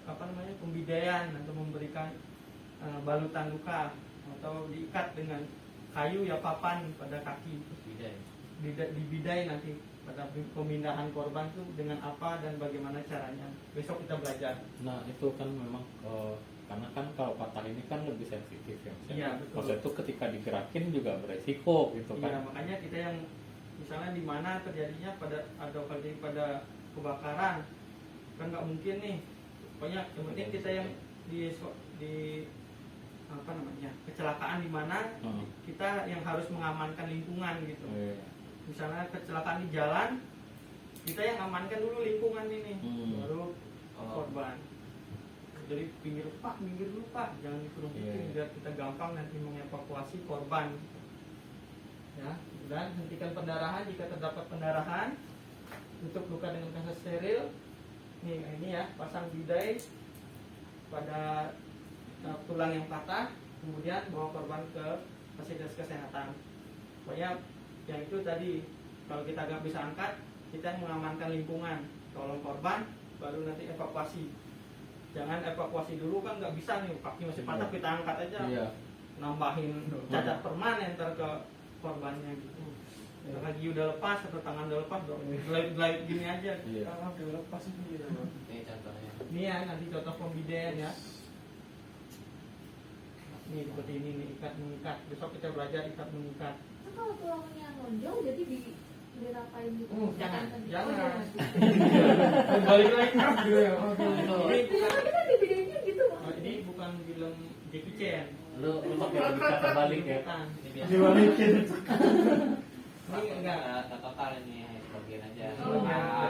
apa namanya pembidaian atau memberikan balutan luka atau diikat dengan kayu ya papan pada kaki, dibidai nanti pada pemindahan korban itu dengan apa dan bagaimana caranya. Besok kita belajar. Nah itu kan memang karena kan kalau patah ini kan lebih sensitif ya. Iya, betul. Maksudnya itu ketika digerakin juga beresiko gitu Iya, kan. makanya kita yang misalnya di mana terjadinya pada kebakaran kan nggak mungkin nih. Pokoknya yang penting kita yang di apa namanya kecelakaan di mana kita yang harus mengamankan lingkungan gitu. Iya. Misalnya kecelakaan di jalan, kita yang amankan dulu lingkungan ini, baru korban. Jadi minggir dulu pak, jangan dikerumitin biar kita gampang nanti mengevakuasi korban. Ya, dan hentikan pendarahan jika terdapat pendarahan. Untuk luka dengan kasus steril, nih ini ya, pasang bidai pada tulang yang patah, kemudian bawa korban ke fasilitas kesehatan. Pokoknya yang itu tadi, kalau kita nggak bisa angkat, kita yang mengamankan lingkungan, tolong korban, baru nanti evakuasi. Jangan evakuasi dulu kan nggak bisa nih, kaki masih patah kita angkat aja, nambahin cacat permanen ntar ke korbannya gitu. Lagi udah lepas atau tangan udah lepas, glide gini aja. Kalau udah lepas itu gitu. Ini contohnya. Ini ya nanti contoh pembidaian ya. Nih seperti ini nih, ikat mengikat. Besok kita belajar ikat mengikat. Nah, kalau tulangnya nonjol jadi dirapain gitu. Jangan. Dan balik lagi kan gitu ya. Ini Iya, tapi kan di videonya gitu. ini bukan film Jackie Chan. Lu pakai logika terbalik ya. Bukan. Ini biasa. Dibalikin. Ini enggak. Nggak total ini, bagian aja. Oh.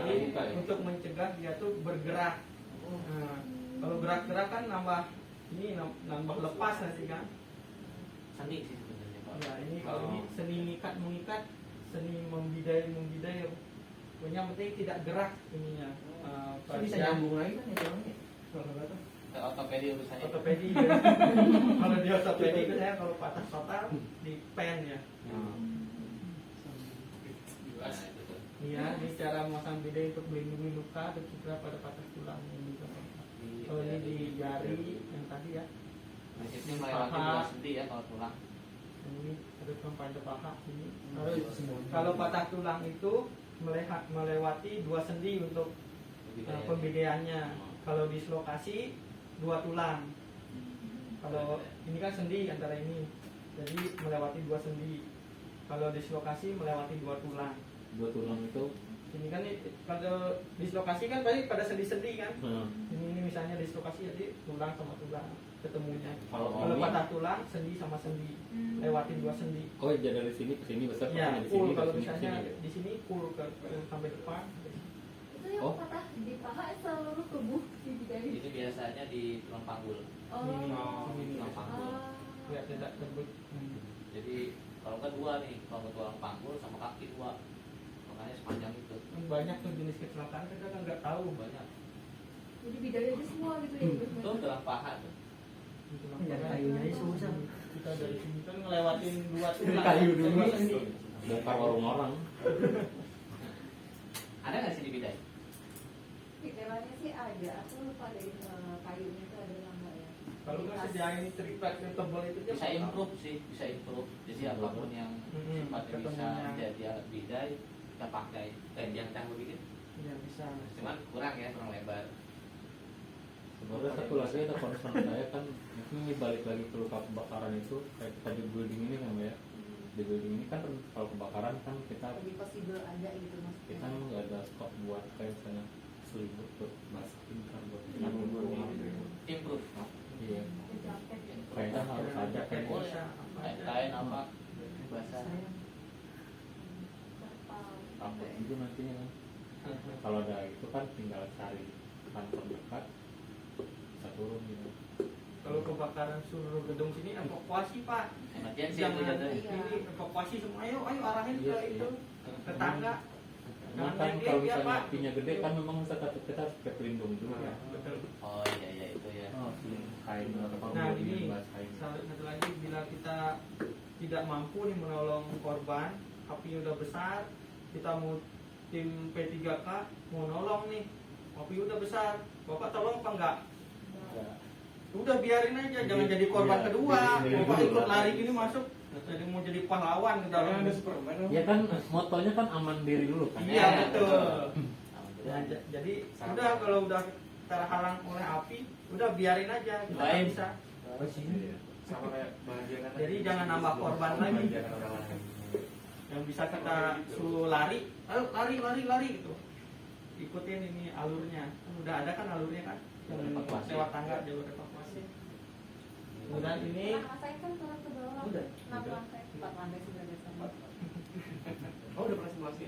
Jadi untuk mencegah dia tuh bergerak. Nah, kalau gerak-gerak kan nambah lepas nanti kan. Seni sih sebenarnya Pak. Ya ini kalau ini seni mengikat, seni membidai. Pokoknya yang penting tidak gerak ininya. Bisa nyambung lagi kan ya tulangnya. Ke ortopedi urusannya. Ortopedi ya. Kalau di ortopedi itu saya kalau patah total di pen ya. Nah, itu tuh. Iya, ini cara memasang bidai untuk melindungi luka atau cedera pada patah tulang ini. Kalau ini di jari yang tadi ya. Di sini melewati dua sendi ya kalau tulang. Ini ada pada paha ini. Kalau patah tulang itu melewati dua sendi untuk pembidaiannya. Kalau dislokasi dua tulang. Kalau ini kan sendi antara ini, jadi melewati dua sendi. Kalau dislokasi melewati dua tulang. Dua tulang itu. Ini kan kalau dislokasi kan pasti pada sendi-sendi kan. Ini misalnya dislokasi jadi tulang sama tulang ketemunya. Kalau Patah tulang sendi sama sendi, lewatin dua sendi. oh jadi dari sini ke sini besar Ya, di full sini, kalau ke sini, ke misalnya sini. di sini full ke sampai depan. Itu yang Oh. patah di paha seluruh tubuh dibidai. Ini biasanya di tulang panggul. Oh. Ini Tulang panggul. ya tidak terbit. Jadi kalau nggak dua nih, kalau nggak tulang panggul sama kaki dua, makanya sepanjang itu Banyak tuh jenis kecelakaan kita kan nggak tahu. banyak. Jadi bidai aja semua gitu ya. Itu tulang paha tuh. Ya, kayunya aja susah. Kita dari sini kan ngelewatin dua tulang. Kayu dulu. Sendi. Bongkar warung orang. Ada nggak sih di bidai? Detailnya sih ada. Aku lupa dari kayunya itu ada nggak ya. Kalau nggak sediain triplek yang tebal itu aja Bisa apa? improve sih, bisa improve. Jadi apapun yang sifatnya bisa ketemunya. menjadi alat bidai kita pakai. Yang canggung dikit, Ya bisa. cuman kurang ya, kurang lebar. Sebenarnya satu lagi ada concern saya kan, ini balik lagi ke luka kebakaran itu kayak kita di building ini kan ya. Di building ini kan kalau kebakaran kan kita Lebih possible ada gitu kita maksudnya. nggak ada stok buat kayak misalnya selimut buat masakin kan buat Improve. iya Aku capek. kayaknya harus ada kayak Boleh. Kain apa? Basah. takut gitu nantinya kan. Kalau ada itu kan tinggal cari kantor dekat bisa turun gitu. Kalau kebakaran seluruh gedung sini evakuasi Pak. Emergency itu Jangan jatuhnya. ini evakuasi semua, ayo arahin Iya ke sih. itu ke tangga. Karena Jangan kan main kalau game, ya, misalnya Pak. apinya gede kan memang kita harus pakai pelindung dulu ya. Betul. Oh iya iya itu ya. Oh, kain atau apa Nah boleh ini basahin. satu lagi, bila kita tidak mampu nih menolong korban, apinya udah besar, kita mau tim P3K mau nolong nih, api udah besar, Bapak tolong apa enggak? Ya. Udah biarin aja, jangan jadi korban Iya, kedua. diri sendiri Bapak dulu ikut lah. lari gini masuk, jadi mau jadi pahlawan ke dalam. Ada Superman. Ya kan motonya kan aman diri dulu kan. Iya betul. Alhamdulillah. Nah, jadi udah kalau udah terhalang oleh api, udah biarin aja, kita nggak Baik. bisa. Iya. Sama kayak bahagian Jadi jangan nambah korban lagi. Bahagian orang lain. Yang bisa kita suruh lari, ayo lari gitu. Ikutin ini alurnya. Udah ada kan alurnya kan? Jalur evakuasi. Lewat tangga jalur evakuasi. Kemudian ini Saya kan turun ke bawah. Udah. 6 lantai, 4 lantai sudah biasa. Oh udah pernah simulasi?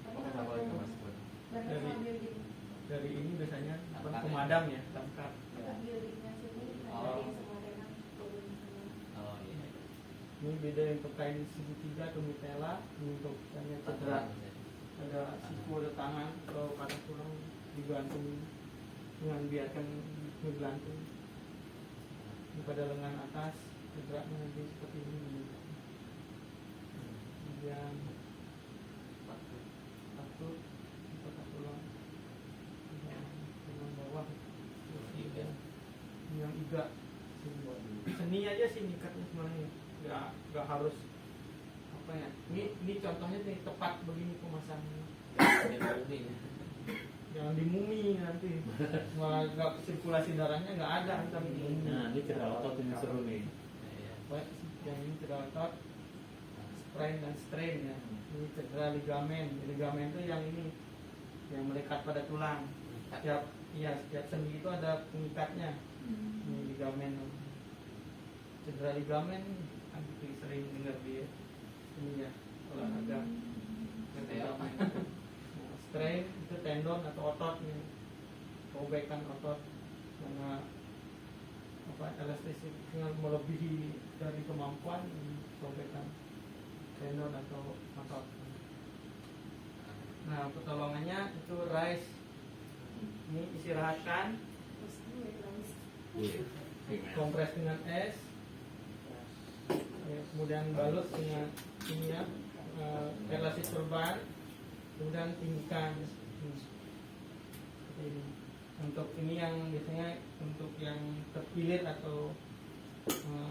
Oh kenapa itu mas? Berarti Dari- sama building. dari ini biasanya apa, Damkar. pemadam ya, damkar. Bukan buildingnya sini, Oh. dari semua arena turun semua. Oh iya. Ini beda untuk kain segitiga atau mitela, ini untuk hanya cedera. Ada siku, ada tangan, kalau kadang kurang digantung dengan biarkan digantung. Ini pada lengan atas, cederanya nanti seperti ini. Kemudian patut, patah tulang, tulang bawah, Iga. yang iga. Seni aja sih nikatnya sebenarnya, nggak harus apa ya. Ini contohnya nih tepat begini pemasangannya. Ini bumi. Jangan dimumi nanti, malah nggak sirkulasi darahnya nggak ada antar ini. Nah, ini cedera otot ini seru nih. Iya. Yang ini cedera otot, sprain dan strain ya. Ini cedera ligamen. Ligamen itu yang ini, yang melekat pada tulang. Setiap sendi itu ada pengikatnya. Ini ligamen. Cedera ligamen, kan sering dengar di ini ya, olahraga. Ligamen. Nah, strain itu tendon atau otot nih, robekan otot karena apa elastisnya melebihi dari kemampuan, robekan tendon atau otot. Nah pertolongannya itu rise, ini istirahatkan, Terus ini lagi. kompres dengan es, kemudian balut dengan ini ya, relasi perban, kemudian tinggikan. Seperti ini. Untuk ini yang biasanya untuk yang terpilir atau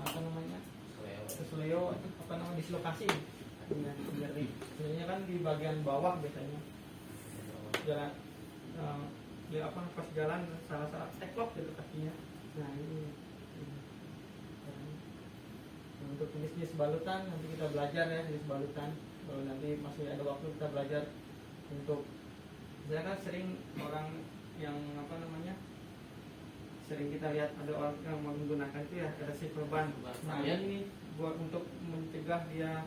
apa namanya, Seleo. kesleo, apa namanya, dislokasi. Ya, biasanya kan di bagian bawah biasanya jalan, ya apa, pas jalan salah teklok gitu kakinya. Nah ini. Untuk jenis balutan nanti kita belajar ya, jenis balutan. Kalau nanti masih ada waktu kita belajar untuk, saya kan sering orang yang apa namanya, sering kita lihat ada orang yang menggunakan itu ya, ada si perban. Nah Ya. ini buat untuk mencegah dia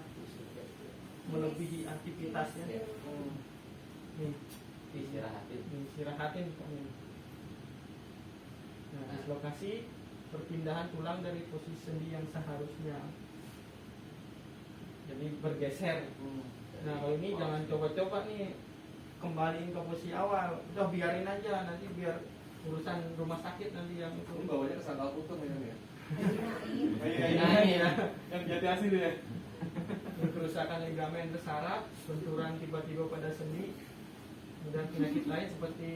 melebihi aktivitasnya. Nih, Istirahatin. istirahatin pokoknya. Nah, dislokasi, perpindahan tulang dari posisi sendi yang seharusnya, jadi bergeser. Nah kalau ini jangan coba-coba nih kembaliin ke posisi awal, udah biarin aja, nanti biar urusan rumah sakit nanti yang itu. Ini bawanya ke sangkal putung ya? Nah, iya. Yang jati asli tuh ya? Kerusakan ligamen bersaraf, benturan tiba-tiba pada sendi, kemudian penyakit lain seperti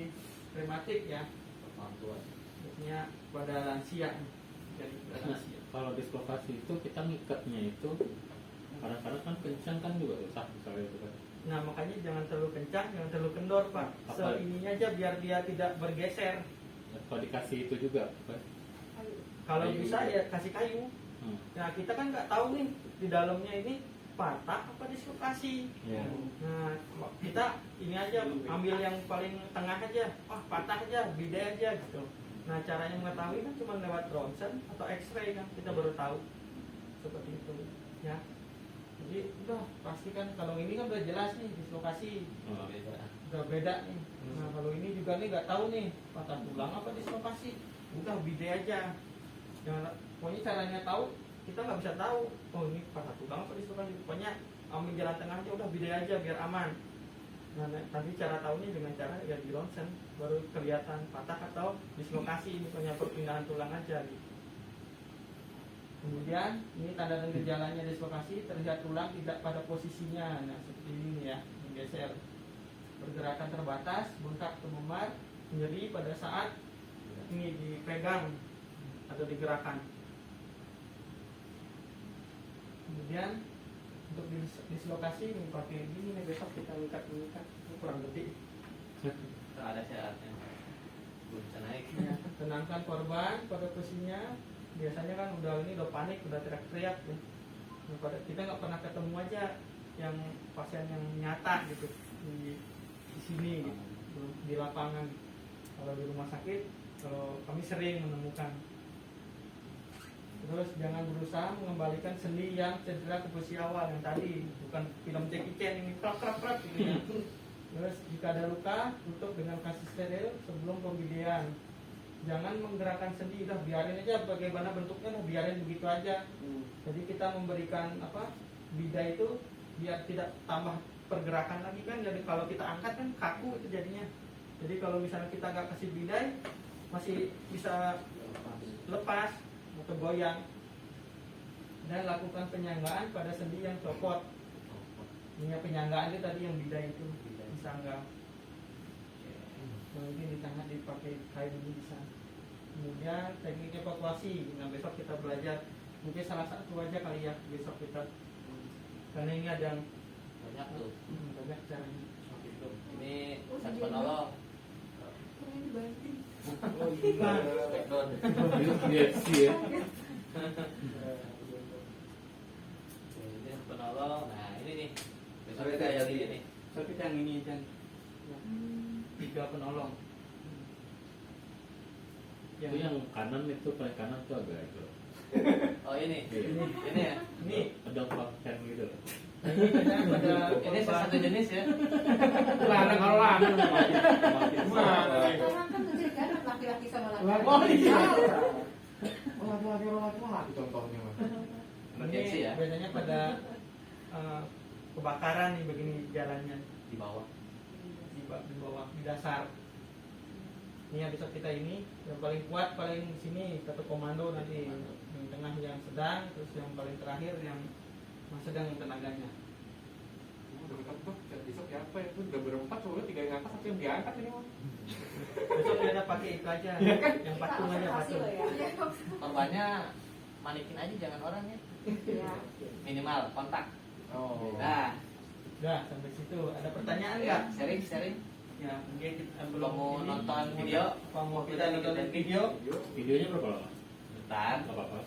rematik ya, Bantuan. biasanya pada lansia. Jadi pada lansia. Kalau dislokasi itu kita ngikatnya itu kadang-kadang kan kencang kan juga rusak misalnya itu kan. Nah makanya jangan terlalu kencang, jangan terlalu kendor Pak. Apa? Seininya aja biar dia tidak bergeser. Kalau dikasih itu juga apa? Kalau Kayu bisa juga. ya kasih kayu. Nah kita kan nggak tahu nih di dalamnya ini patah apa dislokasi. Iya. Nah kita ini aja ambil yang paling tengah aja, patah aja, beda aja gitu. Nah caranya mengetahui kan cuma lewat ronsen atau X-ray kan kita baru tahu seperti itu ya. Jadi udah pasti kan kalau ini kan udah jelas nih dislokasi, Oh. udah beda nih. Nah kalau ini juga nih nggak tahu nih patah tulang apa dislokasi, udah beda aja. Jangan, pokoknya caranya tahu kita nggak bisa tahu. Oh ini patah tulang apa dislokasi. Pokoknya ambil jalan tengah aja, udah beda aja biar aman. Nah nanti cara tahunya dengan cara ya di ronsen baru kelihatan patah atau dislokasi, misalnya perpindahan tulang aja gitu. Kemudian ini tanda dan gejalanya dislokasi, terlihat tulang tidak pada posisinya. Nah seperti ini ya, menggeser, pergerakan terbatas, bengkak atau memar, nyeri pada saat ini dipegang atau digerakkan. Kemudian untuk dislokasi ini pakai gini nih, besok kita lihat ini kurang gede. Ada syaratnya. Belum bisa naik. Ya, tenangkan korban pada posisinya. Biasanya kan udah panik, udah teriak-teriak ya. Nah, kita nggak pernah ketemu aja yang pasien yang nyata gitu di sini gitu, di lapangan. Kalau di rumah sakit, kalau kami sering menemukan. Terus jangan berusaha mengembalikan sendi yang cedera ke posisi awal yang tadi, bukan film Jackie Chan ini prak gitu ya. Terus jika ada luka, tutup dengan kasih steril sebelum pembidian. Jangan menggerakkan sendi, udah biarin aja bagaimana bentuknya, udah biarin begitu aja. Jadi kita memberikan bida itu biar tidak tambah pergerakan lagi kan. Jadi kalau kita angkat kan kaku itu jadinya. Jadi kalau misalnya kita nggak kasih bidai, masih bisa lepas atau goyang. Dan lakukan penyanggaan pada sendi yang copot. Ini penyanggaan itu tadi yang bidai itu disangga. Mungkin di tangan dipakai kayu ini bisa. Kemudian teknik evakuasi. Nah besok kita belajar. Mungkin salah satu aja kali ya besok kita. Karena ini ada yang Banyak tuh. banyak caranya. Ini satu penolong. Oh iya. Background. Iya sih ya. Ini penolong. Nah ini nih. Besok kita yang ini. Tapi yang ini aja. 3 penolong. Itu yang kanan itu paling kanan tuh agak itu. Oh ini. Iya. Ini ya. Ini Ada konten gitu. ini pada Ini satu jenis ya. Lanang kalau lanang Orang kan menceritakan laki-laki sama laki-laki. Oh iya. Laki-laki contohnya mah. Emergency ya. biasanya pada kebakaran nih begini jalannya Di bawah. di bawah di dasar. Ini yang besok kita ini yang paling kuat paling sini satu komando nanti, yang tengah yang sedang, terus yang paling terakhir yang sedang tenaganya. Besok siapa ya? Itu udah berempat soalnya 3 yang atas, 1 yang diangkat ini mah. Besok kita pakai itu aja, yang patung aja patung. Korbannya manikin aja jangan orangnya. Ya. Minimal kontak. Oh. Nah, Udah sampai situ. Ada pertanyaan nggak? sharing. Ya mungkin kita Belum mau ini, nonton video? Apa mau kita nonton video? Videonya berapa lama? Bentar. Nggak apa-apa.